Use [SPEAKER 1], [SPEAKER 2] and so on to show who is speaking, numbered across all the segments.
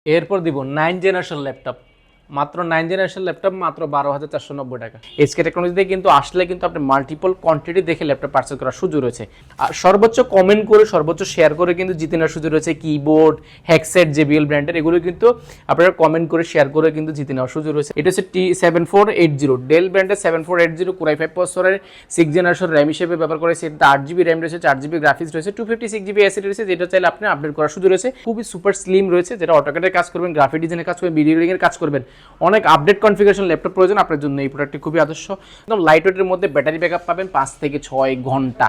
[SPEAKER 1] এরপর দিব 9 generation laptop, মাত্র 9 জেনারেশন ল্যাপটপ মাত্র 12,490 টাকা। এসকে টেকনোলজিতে কিন্তু আসলে কিন্তু আপনি মাল্টিপল কোয়ান্টিটি দেখে ল্যাপটপ পারচেজ করার সুযোগ রয়েছে। আর সর্বোচ্চ কমেন্ট করে সর্বোচ্চ শেয়ার করে কিন্তু জিতে নেওয়ার সুযোগ রয়েছে। কিবোর্ড, হ্যাকসেট, জেবিএল ব্র্যান্ডের এগুলো কিন্তু আপনারা কমেন্ট করে শেয়ার করে কিন্তু জিতে নেওয়ার সুযোগ রয়েছে। এটা হচ্ছে T7480 ডেল ব্র্যান্ডের 7480 কোর i5 প্রসেসরের 6 জেনারেশন র্যাম হিসেবে ব্যবহার করেছে। এটা 8GB র্যাম রয়েছে, 4GB গ্রাফিক্স রয়েছে, 256GB এসএসডি রয়েছে, যেটা চাইলে আপনি আপডেট করার সুযোগ রয়েছে। খুবই সুপার স্লিম রয়েছে, যেটা অটোক্যাডের কাজ করবেন, গ্রাফিক ডিজাইনের কাজ করবেন, ভিডিও এডিটিংয়ের কাজ করবেন, অনেক আপডেট কনফিগারেশন ল্যাপটপ প্রয়োজন আপনার জন্য এই প্রোডাক্টটি খুবই আদর্শ। একদম লাইট ওয়েটের মধ্যে ব্যাটারি ব্যাকআপ পাবেন 5 থেকে 6 ঘন্টা,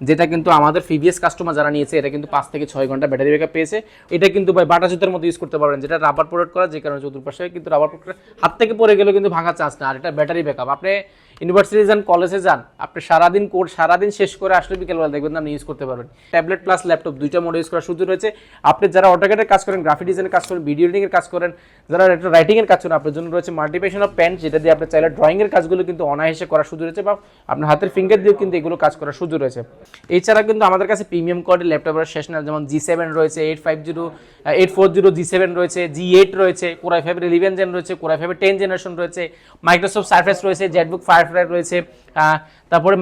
[SPEAKER 1] যেটা কিন্তু আমাদের প্রিভিয়াস কাস্টমার যারা নিয়েছে এটা কিন্তু 5 থেকে 6 ঘন্টা ব্যাটারি ব্যাকআপ পেয়েছে। এটা কিন্তু ভাই বাটা জুতার মতো ইউজ করতে পারবেন, যেটা রাবার প্রোডাক্ট করা, যে কারণে চতুর্পাশে কিন্তু রাবার প্রোডাক্ট হাত থেকে পড়ে গেলেও কিন্তু ভাঙার চান্স না। আর এটা ব্যাটারি ব্যাকআপ, আপনি ইউনিভার্সিটি যান, কলেজে যান, আপনি সারাদিন শেষ করে আসলে বিকেলবেলা দেখবেন আপনি ইউজ করতে পারবেন। ট্যাবলেট প্লাস ল্যাপটপ দুইটা মোড ইউজ করার সুযোগ রয়েছে। আপনি যারা অটোক্যাডের কাজ করেন, গ্রাফিক ডিজাইনের কাজ করেন, ভিডিও এডিটিংয়ের কাজ করেন, যারা রাইটিংয়ের কাজ করেন, আপনার জন্য রয়েছে মাল্টিপ্লিকেশন অফ পেন, যেটা দিয়ে আপনি চাইলে ড্রয়িংয়ের কাজগুলো কিন্তু অনায়াসে করার সুযোগ রয়েছে, বা আপনার হাতের ফিঙ্গার দিয়েও কিন্তু এগুলো কাজ করার সুযোগ রয়েছে। এছাড়া কিন্তু আমাদের কাছে প্রিমিয়াম কোয়ালিটির ল্যাপটপের শেষ না, যেমন G7 রয়েছে, 840 G7 রয়েছে, G8 রয়েছে, কোর i5 এর 11 জেন রয়েছে, কোর i5 এর 10 জেনারেশন রয়েছে, মাইক্রোসফট সারফেস রয়েছে, জেটবুক ফায়ারফ্লাই রয়েছে, তারপরে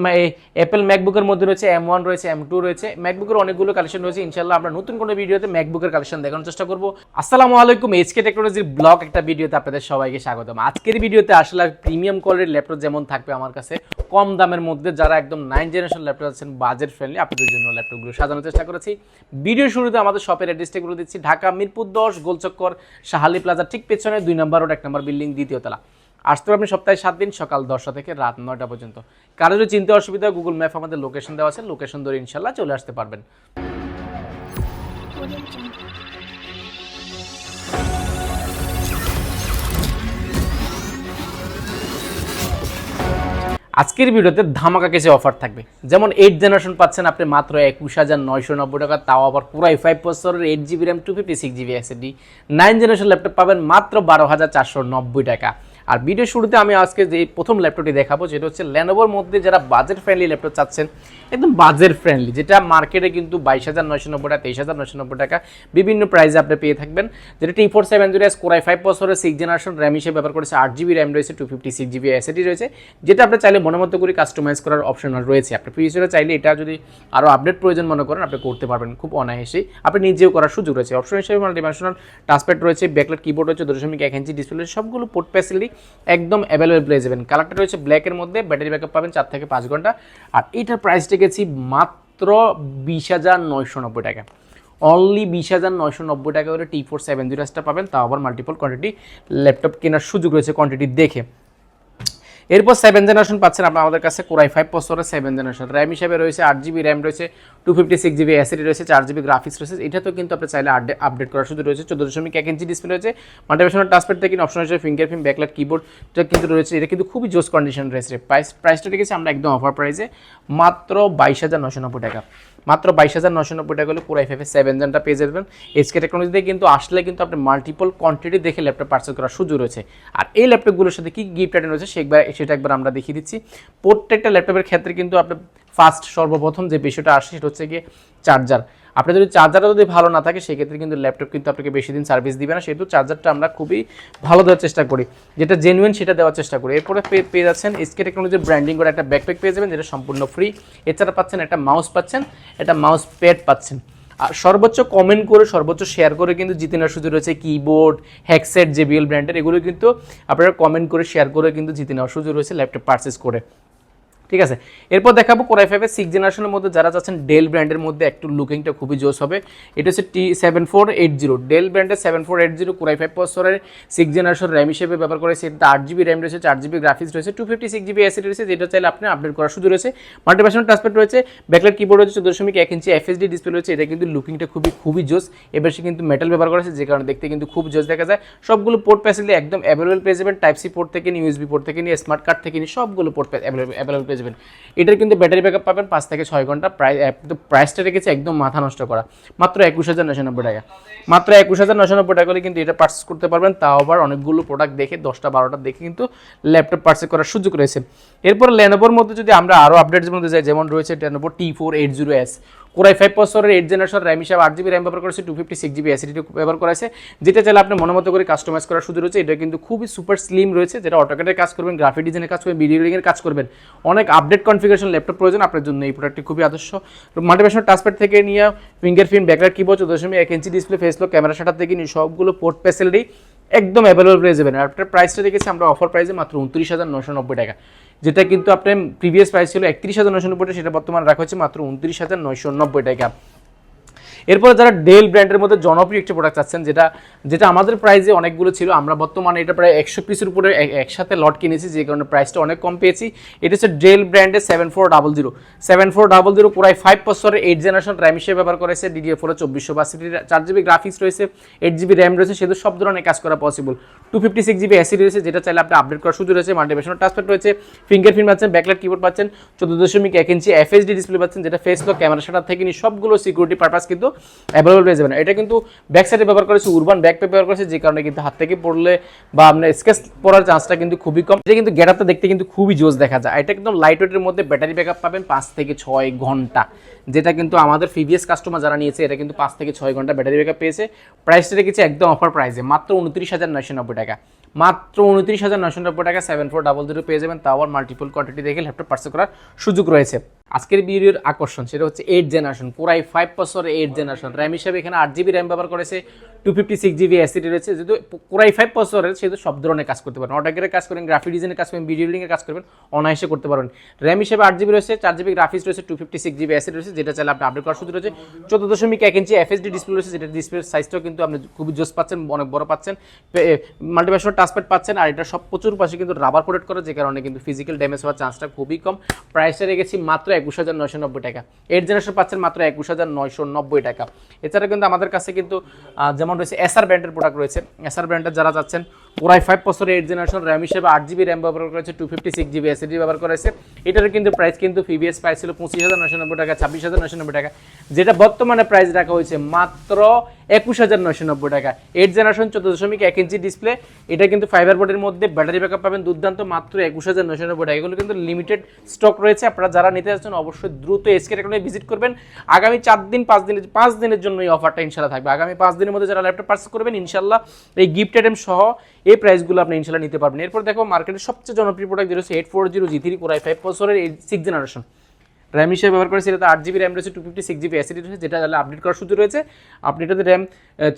[SPEAKER 1] অ্যাপেল ম্যাকবুকের মধ্যে রয়েছে M1 রয়েছে, M2 রয়েছে। ম্যাকবুকের অনেকগুলো কালেকশন রয়েছে। ইনশাআল্লাহ আমরা নতুন কোনো ভিডিওতে ম্যাকবুকের কালেকশন দেখানোর চেষ্টা করব। আসসালামু আলাইকুম, এসকে টেকনোলজির ব্লগ একটা ভিডিওতে আপনাদের সবাইকে স্বাগতম। আজকের ভিডিওতে আসলে প্রিমিয়াম কোয়ালিটির ল্যাপটপ যেমন থাকবে আমার কাছে, কম দামের মধ্যে যারা একদম 9 জেনারেশন ল্যাপটপ আছেন, বাজেট ফ্রেন্ডলি, আপনাদের জন্য ল্যাপটপগুলো সাজানোর চেষ্টা করেছি। ভিডিও শুরুতে আমাদের শপের অ্যাড্রেসটা গুলো দিচ্ছি। ঢাকা মিরপুর 10 গোলচক্কর শাহালি প্লাজা ঠিক পেছনে 2 নম্বর রোড 1 নম্বর বিল্ডিং, দ্বিতীয় তলা। আসতে পারবেন সপ্তাহে 7 দিন, সকাল 10টা থেকে রাত 9টা পর্যন্ত। কারো যদি চিন্তা অসুবিধা, গুগল ম্যাপ আমাদের লোকেশন দেওয়া আছে, লোকেশন ধরে ইনশাল্লাহ চলে আসতে পারবেন। আজকের ভিডিওতে ধামাকা কিছু অফার থাকবে। যেমন 8 জেনারেশন পাচ্ছেন আপনি মাত্র 21,990 টাকা, তাও আবার পুরো i5 প্রসেসরের 8GB RAM 256GB SSD. 9 generation laptop পাবেন মাত্র 12,490 টাকা। আর ভিডিও শুরুতে আমি আজকে যে প্রথম ল্যাপটপটি দেখাবো, যেটা হচ্ছে লেনোভোর মধ্যে যারা বাজেট ফ্রেন্ডলি ল্যাপটপ চাচ্ছেন, একদম বাজেট ফ্রেন্ডলি, যেটা মার্কেটে কিন্তু 22,990 টাকা, 23,990 টাকা বিভিন্ন প্রাইসে আপনি পেয়ে থাকবেন। যেটা T470S কোর i5 প্রসেসরের 6 জেনারেশন র্যাম হিসেবে ব্যবহার করেছে, 8GB র্যাম রয়েছে, 256GB এসএসডি রয়েছে, যেটা আপনি চাইলে মনের মতো করে কাস্টমাইজ করার অপশনাল রয়েছে। আপনি ফিউচারে চাইলে এটা যদি আরও আপডেট প্রয়োজন মনে করেন, আপনি করতে পারবেন খুব অনায়াসেই, আপনি নিজেও করার সুযোগ রয়েছে। অপশন হিসেবে মাল্টিফাংশনাল টাচপ্যাড রয়েছে, ব্যাকলাইট কিবোর্ড রয়েছে, 2.1 ইঞ্চি ডিসপ্লে, সবগুলো পোর্ট ফ্যাসিলিটি একদম অ্যাভেলেবল পেয়ে যাবেন। কালারটা রয়েছে ব্ল্যাকের মধ্যে, ব্যাটারি ব্যাকআপ পাবেন 4 থেকে 5 ঘন্টা। আর এটার প্রাইস রেখেছি মাত্র 20,990 টাকা, অনলি 20,990 টাকা করে T470 পাবেন, তাও আবার মাল্টিপল কোয়ান্টিটি ল্যাপটপ কেনার সুযোগ রয়েছে কোয়ান্টিটি দেখে। এরপর 7 জেনারেশন পাচ্ছেন আপনার আমাদের কাছে, কোর i5 প্রসেসরের 7 জেনারেশন র্যাম হিসেবে রয়েছে, 8GB র্যাম রয়েছে, 256GB এসএসডি রয়েছে, 4GB গ্রাফিক্স রয়েছে। এটা তো কিন্তু আপনি চাইলে আপডেট করার সুযোগ রয়েছে। 14.1 ইঞ্চি ডিসপ্লে রয়েছে, মাল্টিফাংশনাল টাচপ্যাড থেকে অপশন হিসেবে ফিঙ্গারপ্রিন্ট, ব্যাকলাইট কিবোর্ডটা কিন্তু রয়েছে। এটা কিন্তু খুবই জোস কন্ডিশন রয়েছে। প্রাইসটা রেখেছি আমরা একদম অফার প্রাইসে মাত্র 22,990 টাকা। মাত্র 22,990 টাকা হলে কোর i5 7 জেনটা পেয়ে যাবেন। এসকে টেকনোলজিতে কিন্তু আসলে কিন্তু আপনি মাল্টিপল কোয়ান্টিটি দেখে ল্যাপটপ পারচেজ করার সুযোগ রয়েছে। আর এই ল্যাপটপগুলোর সাথে কি গিফট আইটেম রয়েছে সেটা একবার আমরা দেখিয়ে দিচ্ছি। প্রত্যেকটা ল্যাপটপের ক্ষেত্রে কিন্তু আপনি সর্বপ্রথম যে বিষয়টা আসে সেটা হচ্ছে গিয়ে চার্জার। আপনার যদি চার্জারটা যদি ভালো না থাকে, সেক্ষেত্রে কিন্তু ল্যাপটপ কিন্তু আপনাকে বেশি দিন সার্ভিস দিবে না। সেহেতু চার্জারটা আমরা খুবই ভালো দেওয়ার চেষ্টা করি, যেটা জেনুইন সেটা দেওয়ার চেষ্টা করি। এরপরে পেয়ে যাচ্ছেন এসকে টেকনোলজির ব্র্যান্ডিং করে একটা ব্যাকপ্যাক পেয়ে যাবেন, যেটা সম্পূর্ণ ফ্রি। এছাড়া পাচ্ছেন একটা মাউস পাচ্ছেন, একটা মাউস প্যাড পাচ্ছেন। আর সর্বোচ্চ কমেন্ট করে সর্বোচ্চ শেয়ার করে কিন্তু জিতে নেওয়ার সুযোগ রয়েছে। কিবোর্ড, হ্যাকসেট, জেবিএল ব্র্যান্ডের এগুলো কিন্তু আপনারা কমেন্ট করে শেয়ার করে কিন্তু জিতে নেওয়ার সুযোগ রয়েছে ল্যাপটপ পারচেস করে। ঠিক আছে, এরপর দেখাবো কোর i5 এর 6 জেনারেশনের মধ্যে যারা চাচ্ছেন ডেল ব্র্যান্ডের মধ্যে একটু লুকিংটা খুবই জোস হবে। এটা হচ্ছে T7480 ডেল ব্র্যান্ডের 7480 কোর i5 প্রসেসরের 6 জেনারেশন র্যাম হিসেবে ব্যবহার করেছে। এটা 8GB র্যাম রয়েছে, 4GB গ্রাফিক্স রয়েছে, 256GB এসএসডি রয়েছে, যেটা চাইলে আপনি আপডেট করার সুযোগ রয়েছে। মাল্টিফাংশনাল টাচপ্যাড রয়েছে, ব্যাকলাইট কিবোর্ড রয়েছে, 14.1 ইঞ্চি এফএসডি ডিসপ্লে রয়েছে। এটা কিন্তু লুকিংটা খুবই জোস। এবার সে কিন্তু মেটাল ব্যবহার করেছে, যে কারণে দেখতে কিন্তু খুব জোস দেখা যায়। সবগুলো পোর্ট ফ্যাসিলিটি একদম অ্যাভেলেবল পেয়ে যাবেন। টাইপ সি পোর্ট থেকে নিয়ে, ইউএসবি পোর্ট থেকে নিয়ে, স্মার্ট কার্ড থেকে নিয়ে সবগুলো পোর্ট অ্যাভেলেবল পেয়ে যাবেন। এটার কিন্তু ব্যাটারি ব্যাকআপ পাবেন 5 থেকে 6 ঘন্টা। প্রাইসটা রেখেছে একদম মাথা নষ্ট করা, মাত্র 21,990 টাকা। মাত্র 21,990 টাকা হলে কিন্তু এটা পারচেস করতে পারবেন, তাও আবার অনেকগুলো প্রোডাক্ট দেখে 10টা 12টা দেখে কিন্তু ল্যাপটপ পারচেস করার সুযোগ রয়েছে। এরপর লেনোভোর মধ্যে যদি আমরা আরও আপডেটস মধ্যে যাই, যেমন রয়েছে লেনোভো T480S কোরাই 5 প্রসেসরের 8 জেনারেশন র্যাম হিসাবে 8GB র্যাম ব্যবহার করেছে, 256GB অ্যাসিডিটি ব্যবহার করেছে, যেটা চাইলে আপনি মনোমতো করে কাস্টমাইজ করার সুযোগ রয়েছে। এটা কিন্তু খুবই সুপার স্লিম রয়েছে, যেটা অটোক্যাডের কাজ করবেন, গ্রাফিক ডিজাইনের কাজ করবেন, ভিডিও এডিটিংয়ের কাজ করবেন, অনেক আপডেট কনফিগারেশন ল্যাপটপ প্রয়োজন আপনার জন্য এই প্রোডাক্টটি খুবই আদর্শ। মাল্টিপ্যাশন টাচপ্যাড থেকে নিয়ে fingerprint, backlight keyboard, 14.1 inch display, face lock, camera shutter থেকে নিয়ে সবগুলো পোর্ট ফ্যাসিলিটি একদম অ্যাভেলেবল পেয়ে যাবেন। আর আপনার প্রাইসটা রেখেছি আমরা অফার প্রাইসে মাত্র 29,990 টাকা, যেটা কিন্তু আপনার প্রিভিয়াস প্রাইস ছিল 31,990 টাকা, সেটা বর্তমানে রাখা হচ্ছে মাত্র 29,990 টাকা। এরপরে যারা ডেল ব্র্যান্ডের মধ্যে জনপ্রিয় একটি প্রোডাক্ট চাচ্ছেন, যেটা আমাদের প্রাইসে অনেকগুলো ছিল, আমরা বর্তমানে এটা প্রায় 100 পিসের উপরে একসাথে লট কিনেছি, যে কারণে প্রাইসটা অনেক কম পেয়েছি। এটা হচ্ছে ডেল ব্র্যান্ডের 7400 কোরাই 5 প্রসেসরের 8 জেনারেশন র্যাম হিসেবে ব্যবহার করেছে, DDR4 2462, 4GB গ্রাফিক্স রয়েছে, 8GB র্যাম রয়েছে, সেহেতু সব ধরনের কাজ করা পসিবল। 256GB অ্যাসিড রয়েছে, যেটা চাইলে আপনি আপডেট করার সুযোগ রয়েছে। মাল্টিপ্যাশন টাচপ্যাড রয়েছে, ফিঙ্গারপ্রিন্ট পাচ্ছেন, ব্যাকলাইট কিবোর্ড পাচ্ছেন, 14.1 ইঞ্চি FHD ডিসপ্লে পাচ্ছেন, যেটা ফেস লক, ক্যামেরা শাটার থেকে নিয়ে সবগুলো সিকিউরিটি পারপাস কিন্তু অ্যাভেলেবল পেয়ে যাবেন। এটা কিন্তু ব্যাক সাইডে ব্যবহার করেছে, উরবান ব্যাক পেপার ব্যবহার করেছে, যে কারণে কিন্তু হাত থেকে পড়লে বা আপনার স্কেচ পড়ার চান্সটা কিন্তু খুবই কম। এটা কিন্তু গেটআপটা দেখতে কিন্তু খুবই জোস দেখা যায়। এটা একদম লাইট ওয়েটের মধ্যে ব্যাটারি ব্যাকআপ পাবেন 5 থেকে 6 ঘন্টা, যেটা কিন্তু আমাদের প্রিভিয়াস কাস্টমার যারা নিয়েছে এটা কিন্তু 5 থেকে 6 ঘন্টা ব্যাটারি ব্যাকআপ পেয়েছে। প্রাইসটা রেখেছে একদম অফার প্রাইসে মাত্র 29,990 টাকা, মাত্র 29,990 টাকা 7400 পেয়ে যাবেন, তাও আবার মাল্টিপল কোয়ান্টিটি দেখে ল্যাপটপ পার্সেল করার সুযোগ রয়েছে। আজকের ভিডিওর আকর্ষণ সেটা হচ্ছে 8 জেনারেশন কোরাই 5 প্রসেসরের 8 জেনারেশন র্যাম হিসেবে এখানে 8GB র্যাম ব্যবহার করেছে, 256GB অ্যাসিডি রয়েছে। যেহেতু কোরাই 5 প্রসেসরের সেহেতু সব ধরনের কাজ করতে পারেন, অটোক্যাডের কাজ করেন, গ্রাফিক ডিজাইনের কাজ করেন, ভিডিও এডিটিংয়ের কাজ করবেন, অনায়াসে করতে পারবেন। র্যাম হিসেবে 8GB রয়েছে, 4GB গ্রাফিক্স রয়েছে, 256GB অ্যাসিড রয়েছে, যেটা চাইলে আপনি আপডেট করার সুযোগ রয়েছে। 14.1 ইঞ্চি FHD ডিসপ্লে রয়েছে, যেটা ডিসপ্লের সাইজটাও কিন্তু আপনি খুবই জোস পাচ্ছেন, অনেক বড় পাচ্ছেন, মাল্টিপ্যাশন টাচপ্যাড পাচ্ছেন, আর এটা সব প্রচুর পাশে কিন্তু রাবার কোটেড করা, যে কারণে কিন্তু ফিজিক্যাল ড্যামেজ হওয়ার চান্সটা খুবই কম। প্রাইসটা রেখেছি মাত্র 21,990 টাকা। 8 জেনারেশন পাচ্ছেন মাত্র 21,990 টাকা। এছাড়া কিন্তু আমাদের কাছে কিন্তু যেমন রয়েছে এসআর ব্র্যান্ডের প্রোডাক্ট রয়েছে। এসআর ব্র্যান্ডের যারা চাচ্ছেন কোরাই 5 প্রসেসরের 8 জেনারেশন র্যাম হিসেবে 8GB র্যাম ব্যবহার করেছে, 256GB অ্যাসিডি ব্যবহার করেছে। এটার কিন্তু প্রাইস কিন্তু প্রিভিয়াস প্রাইস ছিল 25,990 টাকা, 26,990 টাকা, যেটা বর্তমানে প্রাইস রাখা হয়েছে মাত্র 21,990 টাকা। 8 জেনারেশন 14.1 ইঞ্চি ডিসপ্লে, এটা কিন্তু ফাইবার বোর্ডের মধ্যে ব্যাটারি ব্যাকআপ পাবেন দুর্দান্ত, মাত্র 21,990 টাকা। এগুলো কিন্তু লিমিটেড স্টক রয়েছে, আপনারা যারা নিতে যাচ্ছেন অবশ্যই দ্রুত এসকে টেকনোলজি ভিজিট করবেন। আগামী 5 দিনের জন্য এই অফারটা ইনশাল্লাহ থাকবে। আগামী 5 দিনের মধ্যে যারা ল্যাপটপ পারচেজ করবেন ইনশাল্লাহ এই গিফট আইটেম সহ এই প্রাইসগুলো আপনি ইনশাল্লাহ নিতে পারবেন। এরপর দেখো মার্কেটের সবচেয়ে জনপ্রিয় প্রোডাক্ট যেটা হচ্ছে 840G3 কোরাই 5 প্রসেসরের 6 জেনারেশন র্যাম হিসেবে ব্যবহার করেছে। এটাতে 8GB র্যাম রয়েছে, 256GB অ্যাসিডি রয়েছে, যেটা তাহলে আপডেট করার সুযোগ রয়েছে। আপনি এটাতে র্যাম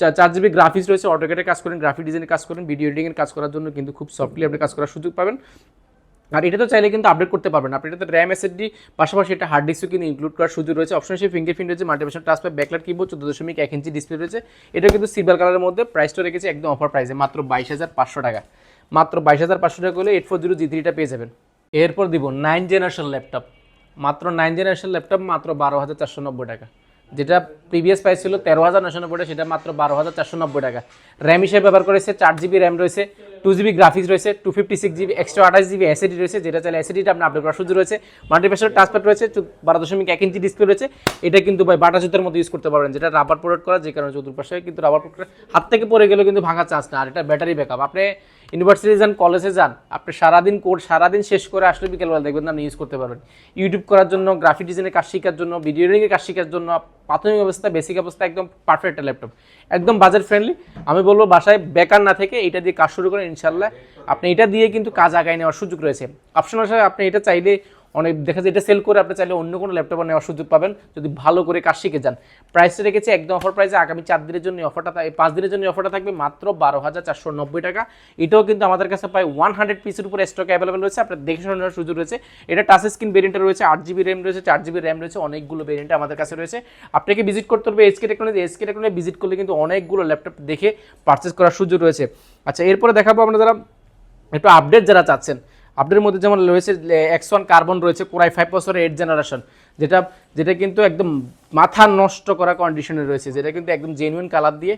[SPEAKER 1] 4GB গ্রাফিক্স রয়েছে, অটোক্যাডে কাজ করেন, গ্রাফিক ডিজাইনের কাজ করেন, ভিডিও এডিটিংয়ের কাজ করার জন্য কিন্তু খুব সফটলি আপনি কাজ করার সুযোগ পাবেন। আর এটা তো চাইলে কিন্তু আপডেট করতে পারবেন, আপনি এটাতে র্যাম এসএসডি পাশাপাশি এটা হার্ড ডিস্কও কিন্তু ইনক্লুড করার সুযোগ রয়েছে। অপশন হিসেবে ফিঙ্গারপ্রিন্ট রয়েছে, মাল্টিপ্যাশন touchpad, backlight keyboard, 14.1 inch display রয়েছে। এটা কিন্তু সিলভার কালারের মধ্যে, প্রাইসটা রেখেছে একদম অফার প্রাইসে মাত্র 22,500 টাকা, মাত্র 22,500 টাকা হলে 840G3টা পেয়ে যাবেন। এরপর দিব 9 জেনারেশন ল্যাপটপ, মাত্র 9 জেনারেশন ল্যাপটপ মাত্র 12,490 টাকা, যেটা প্রিভিয়াস প্রাইস ছিল 13,990 টাকা, সেটা মাত্র 12,490 টাকা। র্যাম হিসেবে ব্যবহার করেছে, 4GB র্যাম রয়েছে, 2GB গ্রাফিক্স রয়েছে, 256GB এক্সট্রা 28GB অ্যাসিডি রয়েছে, যেটা চাইলে অ্যাসিডিটা আপনি আপডেট করার সুযোগ রয়েছে। মাল্টিপ্যাশন টাচপ্যাড রয়েছে, 12.1 ইঞ্চি ডিসপ্লে রয়েছে। এটা কিন্তু ভাই বাটা জুতার মতো ইউজ করতে পারবেন, যেটা রাবার প্রোডাক্ট করা, যে কারণে চতুর্পাশে কিন্তু রাবার প্রোডাক্ট হাত থেকে পড়ে গেলেও কিন্তু ভাঙার চান্স না। আর এটা ব্যাটারি ব্যাকআপ, আপনি ইউনিভার্সিটি যান, কলেজে যান, আপনি সারাদিন শেষ করে আসলে বিকেলবেলা দেখবেন আপনি ইউজ করতে পারবেন। ইউটিউব করার জন্য, গ্রাফিক ডিজাইনের কাজ শেখার জন্য, ভিডিও এডিটিংয়ের কাজ শেখার জন্য প্রাথমিক অবস্থা, বেসিক অবস্থা একদম পারফেক্ট একটা ল্যাপটপ, একদম বাজেট ফ্রেন্ডলি। আমি বলবো বাসায় বেকার না থেকে এটা দিয়ে কাজ শুরু করেন, ইনশাল্লাহ আপনি এটা দিয়ে কিন্তু কাজ আগায় নেওয়ার সুযোগ রয়েছে। অপশন হিসেবে আপনি এটা চাইলে অনেক দেখা যায় এটা সেল করে আপনি চাইলে অন্য কোনো ল্যাপটপ নেওয়ার সুযোগ পাবেন যদি ভালো করে কাজ শিখে যান। প্রাইসটা রেখেছে একদম অফার প্রাইসে, আগামী 4 দিনের জন্য অফারটা, 5 দিনের জন্য অফারটা থাকবে মাত্র 12,490 টাকা। এটাও কিন্তু আমাদের কাছে প্রায় 100 পিসের উপরে স্টক অ্যাভেলেবল রয়েছে, আপনার দেখে শুনে নেওয়ার সুযোগ রয়েছে। এটা টাচ স্ক্রিন ভেরিয়েন্টে রয়েছে, 8GB র্যাম রয়েছে, 4GB র্যাম রয়েছে, অনেকগুলো ভেরিয়েন্টে আমাদের কাছে রয়েছে। আপনাকে ভিজিট করতে হবে এসকে টেকনোলজি ভিজিট করলে কিন্তু অনেকগুলো ল্যাপটপ দেখে পারচেস করার সুযোগ রয়েছে। আচ্ছা, এরপরে দেখাবো আমরা যারা একটু আপডেট যারা চাচ্ছেন, আপডেটের মধ্যে যেমন রয়েছে X1 কার্বন রয়েছে, কোরাই 5 প্রসেসরের 8 জেনারেশন, যেটা কিন্তু একদম মাথা নষ্ট করা কন্ডিশনে রয়েছে, যেটা কিন্তু একদম জেনুইন কালার দিয়ে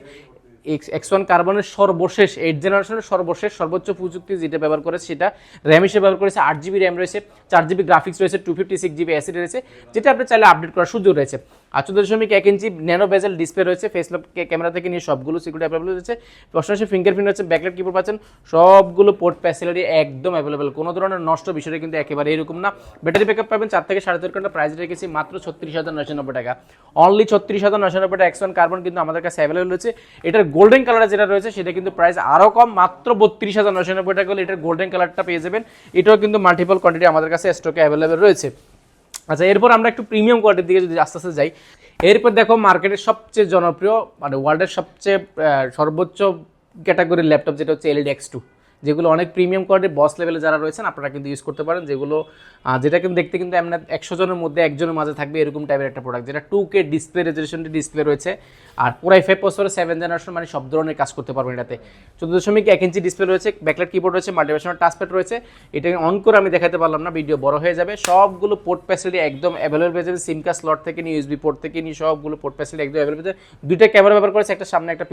[SPEAKER 1] X1 কার্বনের সর্বশেষ 8 জেনারেশনের সর্বশেষ সর্বোচ্চ প্রযুক্তি যেটা ব্যবহার করেছে সেটা র্যাম হিসেবে ব্যবহার করেছে 8 জিবি র্যাম রয়েছে, 4 জিবি গ্রাফিক্স রয়েছে, 256 জিবি অ্যাসিড রয়েছে, যেটা আপনি চাইলে আপডেট করার সুযোগ রয়েছে। আর 14.1 ইঞ্চি ন্যানো বেজেল ডিসপ্লে রয়েছে, ফেসলক ক্যামেরা থেকে নিয়ে সবগুলো সিকিউরিটি অ্যাভেলেবল রয়েছে, পাশাপাশি ফিঙ্গারপ্রিন্ট রয়েছে, ব্যাকলাইট কিবোর্ড পাচ্ছেন, সবগুলো পোর্ট ফ্যাসিলিটি একদম অ্যাভেলেবল, কোনো ধরনের নষ্ট বিষয়টা কিন্তু একেবারে এরকম না। ব্যাটারি ব্যাকআপ পাবেন 4 থেকে 4.5 ঘন্টা, প্রাইস রেখেছি মাত্র 36,990 টাকা, অনলি 36,990 টাকা। X1 কার্বন কিন্তু আমাদের কাছে অ্যাভেলেবল রয়েছে। এটার গোল্ডেন কালার যেটা রয়েছে সেটা কিন্তু প্রাইস আরও কম, মাত্র 32,990 টাকা হলে এটার গোল্ডেন কালারটা পেয়ে যাবেন। এটাও কিন্তু মাল্টিপল কোয়ান্টিটি আমাদের কাছে স্টকে অ্যাভেলেবল রয়েছে। আচ্ছা, এরপর আমরা একটু প্রিমিয়াম কোয়ালিটির দিকে যদি আস্তে আস্তে যাই, এরপর দেখো মার্কেটের সবচেয়ে জনপ্রিয় মানে ওয়ার্ল্ডের সবচেয়ে সর্বোচ্চ ক্যাটাগরির ল্যাপটপ যেটা হচ্ছে এলইডি X2, যেগুলো অনেক প্রিমিয়াম কোয়ালিটির বস লেভেলে যারা রয়েছেন আপনারা কিন্তু ইউজ করতে পারেন, যেটা কিন্তু দেখতে কিন্তু এমনি 100 জনের মধ্যে একজনের মাঝে থাকবে এরকম টাইপের একটা প্রোডাক্ট, যেটা 2K ডিসপ্লে রেজলিউশনটি ডিসপ্লে রয়েছে, আর পুরাই 5 প্রসেসরের 7 জেনারেশন, মানে সব ধরনের কাজ করতে পারবেন এটাতে। 14.1 ইঞ্চি ডিসপ্লে রয়েছে, ব্যাকলাইট কিবোর্ড রয়েছে, মাল্টিভার্সনাল টাচপ্যাড রয়েছে। এটা অন করে আমি দেখাতে পারলাম না, ভিডিও বড় হয়ে যাবে। সবগুলো পোর্ট ফ্যাসিলিটি একদম অ্যাভেলেবল পেয়ে যাবে, সিম কার্ড স্লট থেকে নিয়ে ইউএসবি পোর্ট থেকে নিয়ে সবগুলো পোর্ট ফ্যাসিলিটি একদম অ্যাভেলেবল পেয়ে যাবে। দুইটা ক্যামেরা ব্যবহার করেছে, একটা সামনে একটা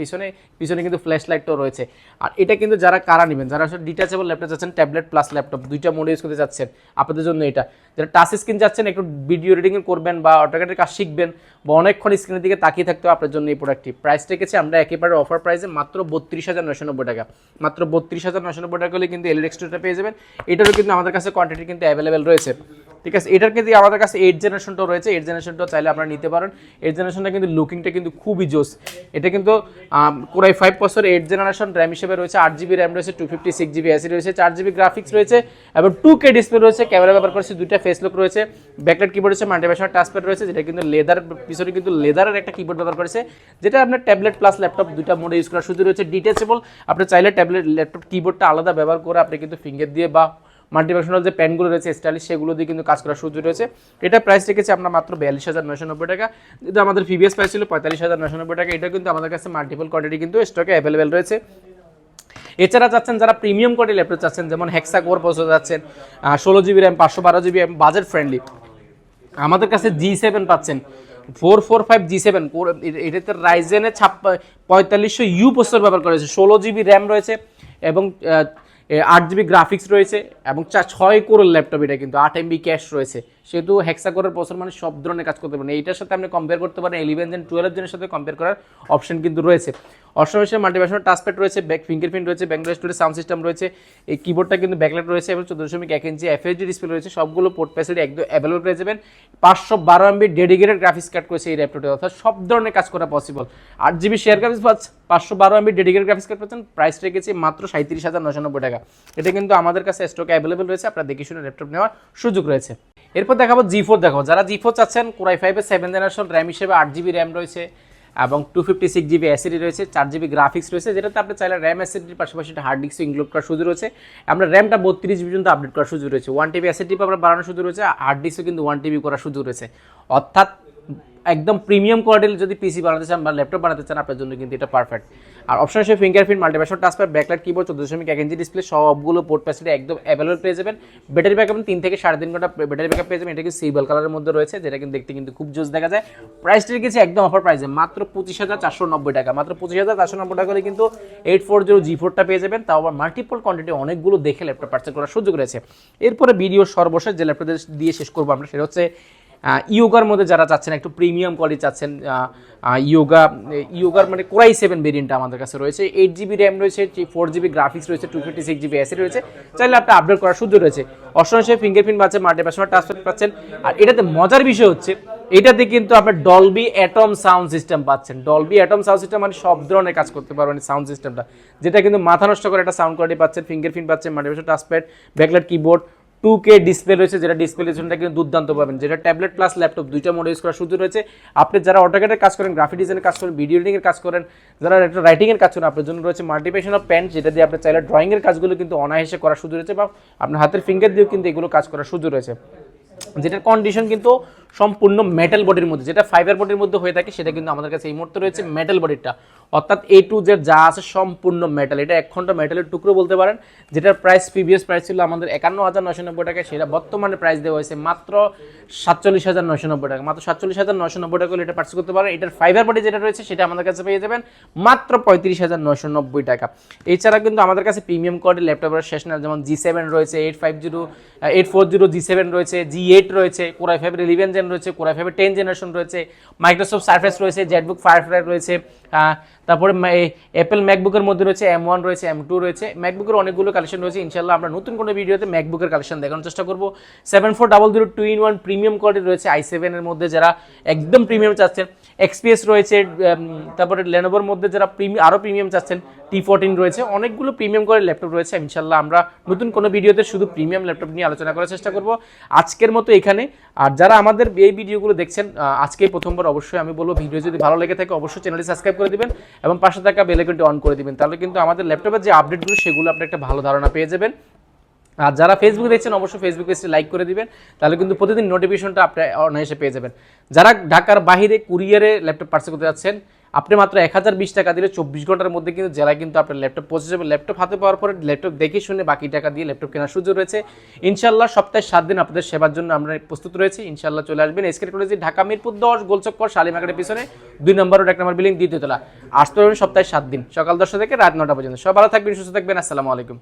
[SPEAKER 1] পিছনে কিন্তু ফ্ল্যাশ লাইটও রয়েছে। আর এটা কিন্তু যারা কারা নেবেন, যারা আসলে ডিটাচেবল ল্যাপটপ চাচ্ছেন, ট্যাবলেট প্লাস ল্যাপটপ দুইটা মোডে ইউজ করতে চাচ্ছেন, আপনাদের জন্য এটা। যারা টাচ স্ক্রিন যাচ্ছেন, একটু ভিডিও এডিটিং করবেন বা অটোক্যাডের কাজ শিখবেন বা অনেকক্ষণ স্ক্রিনের দিকে তাকিয়ে থাকতে হবে, আপনার জন্য এই প্রোডাক্টটি। প্রাইস রেখেছি আমরা একেবারে অফার প্রাইসে মাত্র 32,990 টাকা, মাত্র 32,990 টাকা হলে কিন্তু এলইডি X2টা পেয়ে যাবেন। এটারও কিন্তু আমাদের কাছে কোয়ান্টিটি কিন্তু অ্যাভেলেবেল রয়েছে, ঠিক আছে। এটার কিন্তু আমাদের কাছে 8 জেনারেশনটাও রয়েছে, 8 জেনারেশনটাও চাইলে আপনারা নিতে পারেন। 8 জেনারেশনটা কিন্তু লুকিংটা কিন্তু খুবই জোস। এটা কিন্তু কোরাই 5 প্রসেসর 8 জেনারেশন, র্যাম হিসেবে রয়েছে 8 জিবি র্যাম রয়েছে, 256 জিবি অ্যাসিড রয়েছে, 4 জিবি গ্রাফিক্স রয়েছে এবং 2K ডিসপ্লে রয়েছে, ক্যামেরা ব্যবহার করেছে, দুইটা ফেস লক রয়েছে, ব্যাকলাইট কিবোর্ড রয়েছে, মাল্টিভার্সনাল টাচপ্যাড রয়েছে, যেটা কিন্তু লেদার, পিছনে কিন্তু লেদারের একটা কিবোর্ড ব্যবহার করেছে, যেটা আপনার ট্যাবলেট প্লাস ল্যাপটপ দুইটা মোডে ইউজ করার সুযোগ রয়েছে। ডিটেচেবল, আপনি চাইলে ট্যাবলেট ল্যাপটপ কিবোর্ডটা আলাদা ব্যবহার করে আপনি কিন্তু ফিঙ্গার দিয়ে বা মাল্টিভার্সনাল যে প্যানগুলো রয়েছে স্টাইলিশ, সেগুলো দিয়ে কিন্তু কাজ করার সুযোগ রয়েছে। এটা প্রাইস রেখেছি আমরা মাত্র 42,990 টাকা, যেটা আমাদের প্রিভিয়াস প্রাইস ছিল 45,990 টাকা। এটা কিন্তু আমাদের কাছে মাল্টিপল কোয়ান্টিটি কিন্তু স্টকে অ্যাভেলেবেল রয়েছে। এছাড়া চাচ্ছেন যারা প্রিমিয়াম কোয়ালিটি ল্যাপটপ চাচ্ছেন, যেমন হেক্সা কোর প্রসেসর চাচ্ছেন, 16 GB RAM, 512 GB RAM, budget friendly, আমাদের কাছে G7 পাচ্ছেন, 445 G7 এটাতে রাইজেনের 4500U প্রসেসর ব্যবহার করেছে, 16 জিবি র্যাম রয়েছে এবং 8 জিবি গ্রাফিক্স রয়েছে এবং 6 কোরের ল্যাপটপ। এটা কিন্তু 8 MB ক্যাশ রয়েছে, সেহেতু হেক্সা কোরের প্রসেসর মানে সব ধরনের কাজ করতে পারেন। এইটার সাথে আপনি কম্পেয়ার করতে পারেন 11 জেন 12 জেনের সাথে কম্পেয়ার করার অপশন কিন্তু রয়েছে। অষ্টমের মাল্টিভার্সনাল টাচপ্যাড রয়েছে, ব্যাক ফিঙ্গারপ্রিন্ট রয়েছে, ব্যাকলাইট স্টোরেজ সাউন্ড সিস্টেম রয়েছে, এই কিবোর্ডটা কিন্তু ব্যাকলাইট রয়েছে এবং 14.1 ইঞ্চি FHD ডিসপ্লে রয়েছে, সবগুলো পোর্ট ফ্যাসিলিটি একদম অ্যাভেলেবল পেয়ে যাবেন। 512 MB ডেডিকেটেড গ্রাফিক্স কার্ড করেছে এই ল্যাপটপে, অর্থাৎ সব ধরনের কাজ করা পসিবল। 8 জিবি শেয়ার গ্রাফিক্স পাচ্ছেন, 512 MB ডেডিকেটেড গ্রাফিক্স কার্ড পাচ্ছেন, প্রাইস রেখেছি মাত্র 37,990 টাকা। এটা কিন্তু আমাদের কাছে স্টকে অ্যাভেলেবল রয়েছে, আপনারা দেখে শুনে ল্যাপটপ নেওয়ার সুযোগ রয়েছে। এরপর দেখাবো G4 দেখাবো। যারা G4 চাচ্ছেন, কোরাই 5 7 জেনারেশন, র্যাম হিসেবে 8 জিবি র্যাম রয়েছে এবং 256 জিবি অ্যাসিডি রয়েছে, 4 জিবি গ্রাফিক্স রয়েছে, যেটাতে আপনি চাইলে র্যাম অ্যাসিডির পাশাপাশি একটা হার্ড ডিস্ক ইনক্লুড করার সুযোগ রয়েছে। আমরা র্যামটা 32 পর্যন্ত আপডেট করার সুযোগ রয়েছে, 1 TB অ্যাসিডি আপনার বাড়ানোর সুযোগ রয়েছে, হার্ড ডিস্কও কিন্তু 1 TB করার সুযোগ রয়েছে। অর্থাৎ একদম প্রিমিয়াম কোয়ালিটির যদি পিসি বানাতে চান বা ল্যাপটপ বানাতে চান, আপনার জন্য কিন্তু এটা পারফেক্ট। আর অপশন হিসেবে fingerprint, মাল্টিভার্সনাল touchpad, backlight keyboard, 14.1 inch display, সবগুলো পোর্ট ফ্যাসিলিটি একদম অ্যাভেলেবল পেয়ে যাবেন। ব্যাটারি ব্যাকআপ 3 থেকে 3.5 ঘন্টা ব্যাটারি ব্যাকআপ পেয়ে যাবেন। এটা কিন্তু সিলভার কালারের মধ্যে রয়েছে, যেটা কিন্তু দেখতে কিন্তু খুব জোস দেখা যায়। প্রাইসটা রেখেছি একদম অফার প্রাইসে মাত্র 25,490 টাকা, মাত্র 25,490 টাকা হলে কিন্তু 840 G4টা পেয়ে যাবেন, তাও আবার মাল্টিপল কোয়ান্টিটি অনেকগুলো দেখে ল্যাপটপ পারচেজ করার সুযোগ রয়েছে। এরপরে ভিডিও সর্বশেষ যে ল্যাপটপ দিয়ে শেষ করবো আমরা, সেটা হচ্ছে ইয়োগার মধ্যে যারা চাচ্ছেন, একটু প্রিমিয়াম কোয়ালিটি চাচ্ছেন, ইয়োগার মানে কোরাই 7 ভেরিয়েন্টটা আমাদের কাছে রয়েছে, 8 জিবি র্যাম রয়েছে, 4 জিবি গ্রাফিক্স রয়েছে, 256 জিবি অ্যাসিড রয়েছে, চাইলে আপনি আপডেট করার সুযোগ রয়েছে। অপশন হিসেবে ফিঙ্গারপ্রিন্ট পাচ্ছেন, মাল্টিভার্সনাল টাচপ্যাড পাচ্ছেন। আর এটাতে মজার বিষয় হচ্ছে, এটাতে কিন্তু আপনার ডলবি অ্যাটম সাউন্ড সিস্টেম পাচ্ছেন। ডলবি অ্যাটম সাউন্ড সিস্টেম মানে সব ধরনের কাজ করতে পারবেন সাউন্ড সিস্টেমটা, যেটা কিন্তু মাথা নষ্ট করে একটা সাউন্ড কোয়ালিটি পাচ্ছেন। ফিঙ্গারপ্রিন্ট পাচ্ছেন, মাল্টিভার্সনাল touchpad, backlight keyboard, 2K display রয়েছে, যেটা ডিসপ্লে রেজলিউশনটা কিন্তু দুর্দান্ত পাবেন, যেটা ট্যাবলেট প্লাস ল্যাপটপ দুইটা মোডে ইউজ করার সুযোগ রয়েছে। আপনি যারা অটোক্যাডের কাজ করেন, গ্রাফিক ডিজাইনের কাজ করেন, ভিডিও এডিটিংয়ের কাজ করেন, যারা একটা রাইটিংয়ের কাজ করেন, আপনার জন্য রয়েছে মাল্টিপ্লিকেশন অফ পেন, যেটা দিয়ে আপনি চাইলে ড্রয়িংয়ের কাজগুলো কিন্তু অনায়াসে করার সুযোগ রয়েছে, বা আপনার হাতের ফিঙ্গার দিয়েও কিন্তু এগুলো কাজ করার সুযোগ রয়েছে। যেটার কন্ডিশন কিন্তু সম্পূর্ণ মেটাল বডির মধ্যে, যেটা ফাইবার বডির মধ্যে হয়ে থাকে সেটা কিন্তু আমাদের কাছে এই মুহূর্তে রয়েছে মেটাল বডিটা, অর্থাৎ A to Z যা আছে সম্পূর্ণ মেটাল। এটা 1 ঘন্টা মেটালের টুকরো বলতে পারেন, যেটার প্রাইস প্রিভিয়াস প্রাইস ছিল আমাদের 51,990 টাকা, সেটা বর্তমানে প্রাইস দেওয়া হয়েছে মাত্র 47,990 টাকা। মাত্র 47,990 টাকা হলে এটা পার্চেস করতে পারেন। এটার ফাইবার বডি যেটা রয়েছে সেটা আমাদের কাছে পেয়ে যাবেন মাত্র 35,990 টাকা। এছাড়া কিন্তু আমাদের কাছে প্রিমিয়াম কোয়ালিটির ল্যাপটপের শেষ না, যেমন G7 রয়েছে, 840 G7 রয়েছে, G8 রয়েছে, Core i5 11 জেন রয়েছে, Core i5 10 জেনারেশন রয়েছে, মাইক্রোসফট সারফেস রয়েছে, জেটবুক ফায়ারফ্লাই রয়েছে, তারপরে অ্যাপেল ম্যাকবুকের মধ্যে রয়েছে M1 রয়েছে, M2 রয়েছে। ম্যাকবুকের অনেকগুলো কালেকশন রয়েছে, ইনশাআল্লাহ আমরা নতুন কোনো ভিডিওতে ম্যাকবুকের কালেকশন দেখানোর চেষ্টা করব। 7400 2-in-1 প্রিমিয়াম কোয়ালিটি রয়েছে i7 এর মধ্যে, যারা একদম প্রিমিয়াম চাচ্ছেন। XPS রয়েছে, তারপরে লেনোভোর মধ্যে যারা আরও প্রিমিয়াম চাচ্ছেন, T14 রয়েছে, অনেকগুলো প্রিমিয়াম কোয়ালিটির ল্যাপটপ রয়েছে। ইনশাআল্লাহ আমরা নতুন কোনো ভিডিওতে শুধু প্রিমিয়াম ল্যাপটপ নিয়ে আলোচনা করার চেষ্টা করব আজকের মতো এখানে। আর যারা আমাদের এই ভিডিওগুলো দেখছেন আজকে প্রথমবার, অবশ্যই আমি বলবো ভিডিও যদি ভালো লেগে থাকে অবশ্যই চ্যানেলটি সাবস্ক্রাইব করে দিবেন এবং পাশে থাকা বেল আইকনটি অন করে দিবেন, তাহলে কিন্তু আমাদের ল্যাপটপের যে আপডেটগুলো সেগুলো আপনি একটা ভালো ধারণা পেয়ে যাবেন। আর যারা ফেসবুকে দেখছেন অবশ্যই ফেসবুক পেজটি লাইক করে দিবেন, তাহলে কিন্তু প্রতিদিন নোটিফিকেশনটা আপনি অনায়াসে পেয়ে যাবেন। যারা ঢাকার বাইরে কুরিয়ারে ল্যাপটপ পার্সেল করতে যাচ্ছেন, আপনি মাত্র 1020 টাকা দিলে 24 ঘন্টার মধ্যে কিন্তু জেলায় কিন্তু আপনার ল্যাপটপ পৌঁছে যাবে। ল্যাপটপ হাতে পাওয়ার পরে ল্যাপটপ দেখে শুনে বাকি টাকা দিয়ে ল্যাপটপ কেনার সুযোগ রয়েছে। ইনশাআল্লাহ সপ্তাহে 7 দিন আপনাদের সেবার জন্য আমরা প্রস্তুত রয়েছি। ইনশাআল্লাহ চলে আসবেন SK টেকনোলজি, ঢাকা মিরপুর 10 গোলচক্কর শালিমার্কেটের পিছনে 2 নম্বর রোড 1 নম্বর বিল্ডিং, দ্বিতীয় তলা। আসতে পারবেন সপ্তাহে 7 দিন, সকাল 10টা থেকে রাত 9টা পর্যন্ত। সব ভালো থাকবেন, সুস্থ থাকবেন। আসসালামু আলাইকুম।